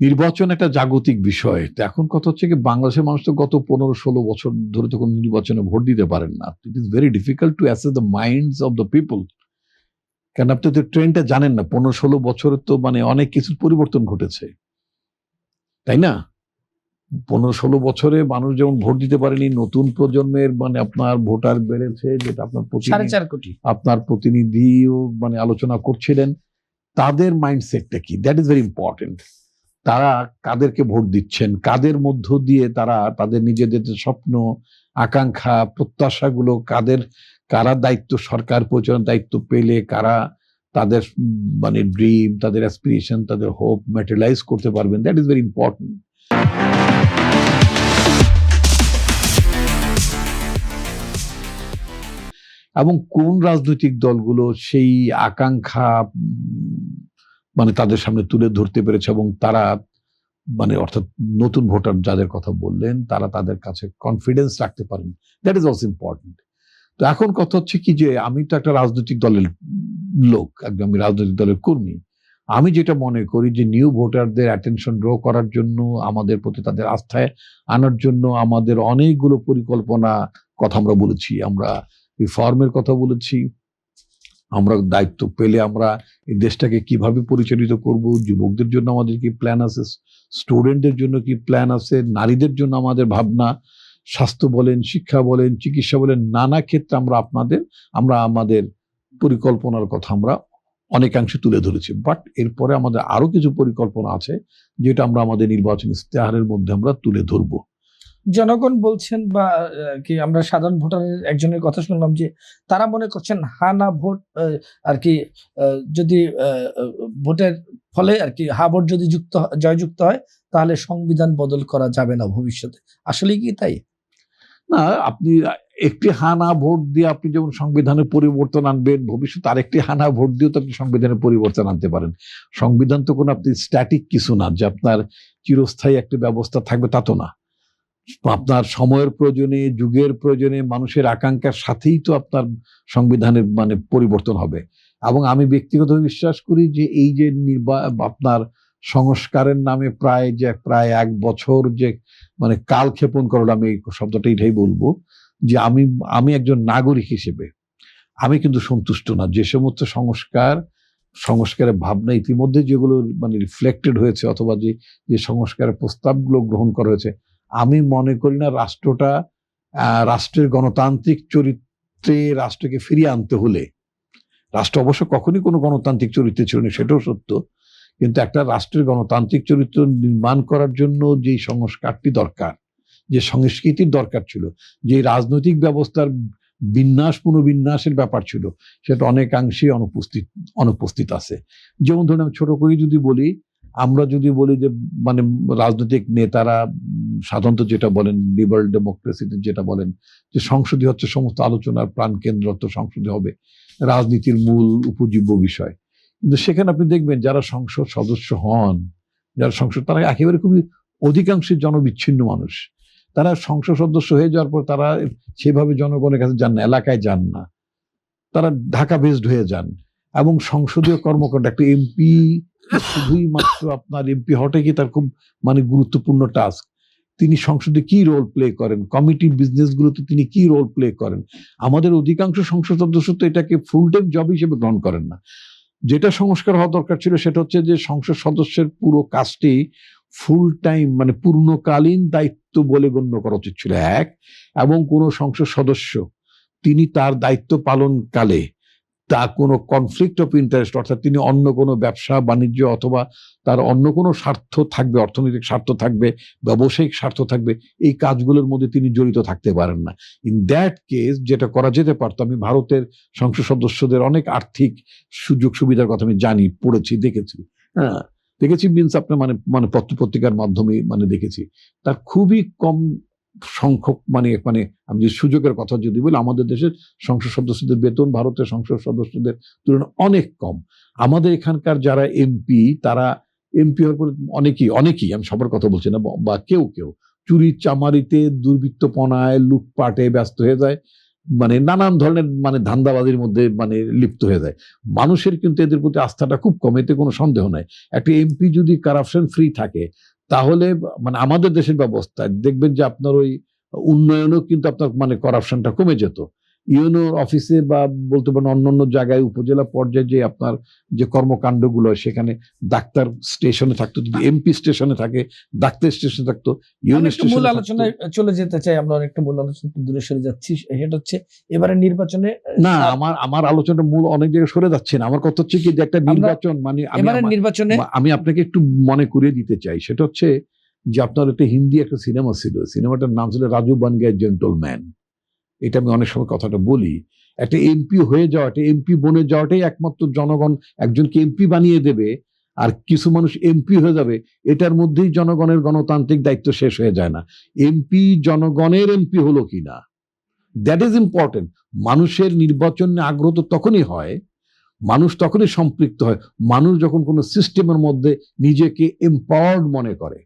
নির্বাচন একটা জাগতিক বিষয়। তো এখন কথা হচ্ছে কি, বাংলাদেশের মানুষ তো গত 15-16 বছর ধরে তো কোনো নির্বাচনে ভোট দিতে পারেন না। It is very difficult to assess the minds of the people. কারণ আপনি তো ট্রেন্ডটা জানেন না। 15-16 বছরে তো মানে অনেক কিছুর পরিবর্তন ঘটেছে, তাই না? 15-16 বছরে মানুষ যেমন ভোট দিতে পারেনি, নতুন প্রজন্মের মানে আপনার ভোটার বেড়েছে, যেটা আপনার 4.5 কোটি আপনার প্রতিনিধিও মানে আলোচনা করছিলেন। তাদের মাইন্ডসেটটা কি, দ্যাট ইজ ভেরি ইম্পর্টেন্ট। তারা কাদেরকে ভোট দিচ্ছেন, কাদের মধ্য দিয়ে তারা তাদের নিজেদের যে স্বপ্ন, আকাঙ্ক্ষা, প্রত্যাশাগুলো, কারা দায়িত্ব, সরকার পরিচালনার দায়িত্ব পেলে কারা তাদের মানে ড্রিম, তাদের অ্যাসপিরেশন, তাদের হোপ ম্যাটেরিয়ালাইজ করতে পারবেন, দ্যাট ইজ ভেরি ইম্পর্টেন্ট। এবং কোন রাজনৈতিক দলগুলো সেই আকাঙ্ক্ষা মানে তাদের সামনে তুলে ধরতে পেরেছে, এবং তারা মানে অর্থাৎ নতুন ভোটার যাদের কথা বললেন, তারা তাদের কাছে কনফিডেন্স রাখতে পারেন, দ্যাট ইজ অলসো ইম্পর্টেন্ট। তো এখন কথা হচ্ছে কি, যে আমি তো একটা রাজনৈতিক দলের লোক, একদম আমি রাজনৈতিক দলের কর্মী। আমি যেটা মনে করি যে নিউ ভোটারদের অ্যাটেনশন ড্র করার জন্য, আমাদের প্রতি তাদের আস্থায় আনার জন্য আমাদের অনেকগুলো পরিকল্পনা কথা আমরা বলেছি। আমরা রিফর্মের কথা বলেছি, আমরা দায়িত্ব পেলে আমরা এই দেশটাকে কিভাবে পরিচালিত করব, যুবকদের জন্য আমাদের কি প্ল্যান আছে, স্টুডেন্টদের জন্য কি প্ল্যান আছে, নারীদের জন্য আমাদের ভাবনা, স্বাস্থ্য বলেন, শিক্ষা বলেন, চিকিৎসা বলেন, নানা ক্ষেত্রে আমরা আমাদের পরিকল্পনার কথা আমরা অনেকাংশে তুলে ধরেছি। বাট এরপরে আমাদের আরো কিছু পরিকল্পনা আছে, যেটা আমরা আমাদের নির্বাচন ইশতেহারের মধ্যে আমরা তুলে ধরবো। জনগণ বলছেন বা কি আমরা সাধারণ ভোটারের একজনের কথা শুনলাম যে তারা মনে করছেন হা না ভোট আর কি যদি ভোটের ফলে আর কি হা ভোট যদি জয়যুক্ত হয় তাহলে সংবিধান বদল করা যাবে না ভবিষ্যতে। আসলে কি তাই? না, আপনি একটি হানা ভোট দিয়ে আপনি যেমন সংবিধানের পরিবর্তন আনবেন, ভবিষ্যতে আরেকটি হানা ভোট দিয়েও তো আপনি সংবিধানের পরিবর্তন আনতে পারেন। সংবিধান তো কোনো আপনি স্ট্যাটিক কিছু না যে আপনার চিরস্থায়ী একটা ব্যবস্থা থাকবে, তা তো না। আপনার সময়ের প্রয়োজনে, যুগের প্রয়োজনে, মানুষের আকাঙ্ক্ষার সাথেই তো আপনার সংবিধানের মানে পরিবর্তন হবে। এবং আমি ব্যক্তিগতভাবে বিশ্বাস করি যে এই যে আপনার সংস্কারের নামে প্রায় 1 বছর যে মানে কালক্ষেপণ করলাম, এই শব্দটা এটাই বলবো যে আমি একজন নাগরিক হিসেবে আমি কিন্তু সন্তুষ্ট না। যে সমস্ত সংস্কারের ভাবনা ইতিমধ্যে যেগুলো মানে রিফ্লেক্টেড হয়েছে, অথবা যে সংস্কারের প্রস্তাবগুলো গ্রহণ করা হয়েছে, আমি মনে করি না রাষ্ট্রের গণতান্ত্রিক চরিত্রে রাষ্ট্রকে ফিরিয়ে আনতে হলে, রাষ্ট্র অবশ্য কখনই কোনো গণতান্ত্রিক চরিত্রে ছিল না, সেটাও সত্য, কিন্তু একটা রাষ্ট্রের গণতান্ত্রিক চরিত্র নির্মাণ করার জন্য যে সংস্কারটি দরকার, যে সংস্কৃতির দরকার ছিল, যে রাজনৈতিক ব্যবস্থার পুনর্বিন্যাসের ব্যাপার ছিল, সেটা অনেকাংশে অনুপস্থিত আছে। যেমন ধরুন আমি ছোট করে যদি বলি, আমরা যদি বলি যে মানে রাজনৈতিক নেতারা সাধারণত যেটা বলেন, লিবারাল ডেমোক্রেসিতে যেটা বলেন যে সংসদই হচ্ছে সমস্ত আলোচনার প্রাণকেন্দ্র, তো সংসদে হবে রাজনীতির মূল উপজীব্য বিষয়। কিন্তু সেখানে আপনি দেখবেন যারা সংসদ সদস্য হন, তারা একেবারে খুবই অধিকাংশের জনবিচ্ছিন্ন মানুষ। তারা সংসদ সদস্য হয়ে যাওয়ার পর তারা সেভাবে জনগণের কাছে যান না, এলাকায় যান না, তারা ঢাকা বেসড হয়ে যান। এবং সংসদীয় কর্মকাণ্ড একটা এমপি শুধুই মাত্র আপনার এমপি হওয়াটাই কি তার খুব মানে গুরুত্বপূর্ণ টাস্ক? তিনি সংসদে কি রোল প্লে করেন, কমিটি বিজনেস গুলোতে তিনি কি রোল প্লে করেন? আমাদের অধিকাংশ সংসদ সদস্য তো এটাকে ফুল টাইম জব হিসেবে গ্রহণ করেন না। যেটা সংস্কার হওয়া দরকার ছিল সেটা হচ্ছে যে সংসদ সদস্যের পুরো কাজটি ফুল টাইম মানে পূর্ণকালীন দায়িত্ব বলে গণ্য করা উচিত ছিল, এক। এবং কোনো সংসদ সদস্য তিনি তার দায়িত্ব পালনকালে তা কোনো কনফ্লিক্ট অফ ইন্টারেস্ট, অর্থাৎ তিনি অন্য কোনো ব্যবসা বাণিজ্য অথবা তার অন্য কোনো স্বার্থ থাকবে, অর্থনৈতিক স্বার্থ থাকবে, ব্যবসায়িক স্বার্থ থাকবে, এই কাজগুলোর মধ্যে তিনি জড়িত থাকতে পারেন না। ইন দ্যাট কেস যেটা করা যেতে পারতো, আমি ভারতের সংসদ সদস্যদের অনেক আর্থিক সুযোগ সুবিধার কথা আমি জানি, পড়েছি, দেখেছি। হ্যাঁ, দেখেছি মিনস আপনার মানে মানে পত্র পত্রিকার মাধ্যমে মানে দেখেছি। তার খুবই কম সংখ্যক মানে মানে আমি যে সুযোগের কথা যদি বলি, আমাদের দেশের সংসদ সদস্যদের বেতন ভারতের সংসদ সদস্যদের তুলনায় অনেক কম। আমাদের এখানকার যারা এমপি, তারা এমপি হওয়ার পরে অনেকেই আমি সবার কথা বলছি না, বা কেউ চুরি চামারিতে, দুর্বৃত্তপনায়, লুটপাটে ব্যস্ত হয়ে যায়। মানে নানান ধরনের মানে ধান্দাবাজির মধ্যে মানে লিপ্ত হয়ে যায়। মানুষের কিন্তু এদের প্রতি আস্থাটা খুব কম, এতে কোনো সন্দেহ নাই। একটা এমপি যদি কারাপশন ফ্রি থাকে তাহলে মানে আমাদের দেশের ব্যবস্থায় দেখবেন যে আপনার ওই উন্নয়নও কিন্তু আপনার মানে করাপশনটা কমে যেত। ইউনো অফিসে বা বলতে পারেন অন্যান্য জায়গায় উপজেলা পর্যায়ে যে আপনার যে কর্মকাণ্ডগুলো সেখানে ডাক্তার স্টেশনে থাকতো, যদি এমপি স্টেশনে থাকে ডাক্তার স্টেশনে থাকতো, আমি ইউনো একটু মূল স্টেশনে থাকতো। আলোচনায় চলে যেতে চাই, আমরা অনেকটা মূল আলোচনা থেকে দূরে সরে যাচ্ছি। সেটা হচ্ছে এবারে নির্বাচনে না, আমার আলোচনাটা মূল অনেক জায়গায় সরে যাচ্ছে না। আমার কথা হচ্ছে কি যে একটা নির্বাচন মানে এবারে নির্বাচনে আমি আপনাকে একটু মনে করিয়ে দিতে চাই, সেটা হচ্ছে যে আপনার একটা হিন্দি একটা সিনেমা ছিল, সিনেমাটার নাম ছিল রাজু বান গয়া জেন্টলম্যান। এটা আমি অনেক সময় কথাটা বলি। একটা এমপি হয়ে যাওয়া, একটা এমপি বনে যাওয়াটাই একমাত্র জনগণ একজনকে এমপি বানিয়ে দেবে আর কিছু মানুষ এমপি হয়ে যাবে, এটার মধ্যেই জনগণের গণতান্ত্রিক দায়িত্ব শেষ হয়ে যায় না। এমপি জনগণের এমপি হলো কিনা, দ্যাট ইজ ইম্পর্টেন্ট। মানুষের নির্বাচনে আগ্রহ তো তখনই হয়, মানুষ তখনই সম্পৃক্ত হয়, মানুষ যখন কোনো সিস্টেমের মধ্যে নিজেকে এম্পাওয়ার্ড মনে করে।